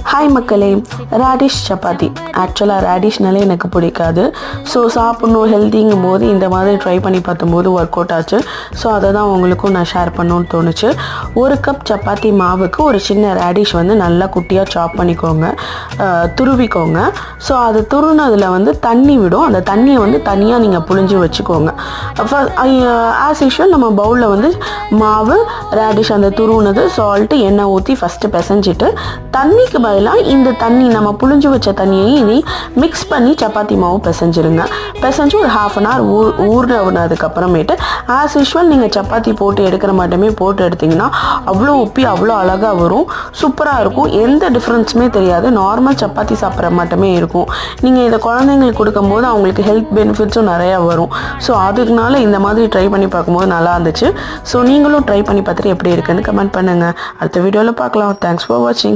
Hi மக்களே, radish chapati. ஆக்சுவலாக ரேடிஷ்னாலே எனக்கு பிடிக்காது. ஸோ சாப்பிட்ணும் ஹெல்த்திங்கும் போது இந்த மாதிரி ட்ரை பண்ணி பார்த்தும்போது ஒர்க் அவுட் ஆச்சு. ஸோ அதை தான் உங்களுக்கும் நான் ஷேர் பண்ணணும்னு தோணுச்சு. 1 கப் சப்பாத்தி மாவுக்கு ஒரு சின்ன ரேடிஷ் வந்து நல்லா குட்டியாக சாப் பண்ணிக்கோங்க, துருவிக்கோங்க. ஸோ அது துருனதில் வந்து தண்ணி விடும். அந்த தண்ணியை வந்து தனியாக நீங்கள் புழிஞ்சு வச்சுக்கோங்க. ஆஸ் யூஷுவல் நம்ம பவுலில் வந்து மாவு, ரேடிஷ், அந்த துருவுனது, சால்ட்டு, எண்ணெய் ஊற்றி ஃபஸ்ட்டு பிசைஞ்சிட்டு தண்ணிக்கு பதிலாக இந்த தண்ணி நம்ம புழிஞ்சு வச்ச தண்ணியையும் இனி மிக்ஸ் பண்ணி சப்பாத்தி மாவு பிசைஞ்சிருங்க. பிசைஞ்சு ஒரு 1/2 hour ஊறினதுக்கப்புறமேட்டு ஆஸ் யூஷுவல் நீங்கள் சப்பாத்தி போட்டு எடுக்கிற மாட்டமே போட்டு எடுத்திங்கன்னா அவ்வளோ உப்பி அவ்வளோ அழகாக வரும். சூப்பராக இருக்கும். எந்த டிஃப்ரென்ஸுமே தெரியாது. நார்மல் சப்பாத்தி சாப்பிட்ற மாட்டமே இருக்கும். நீங்கள் இதை குழந்தைங்களுக்கு கொடுக்கும்போது அவங்களுக்கு ஹெல்த் பெனிஃபிட்ஸும் நிறையா வரும். ஸோ அதுக்குனால இந்த மாதிரி ட்ரை பண்ணி பார்க்கும்போது நல்லா இருந்துச்சு. ஸோ நீங்களும் ட்ரை பண்ணி பார்த்துட்டு எப்படி இருக்குன்னு கமெண்ட் பண்ணுங்கள். அடுத்த வீடியோவில் பார்க்கலாம். தேங்க்ஸ் ஃபார் வாட்சிங்.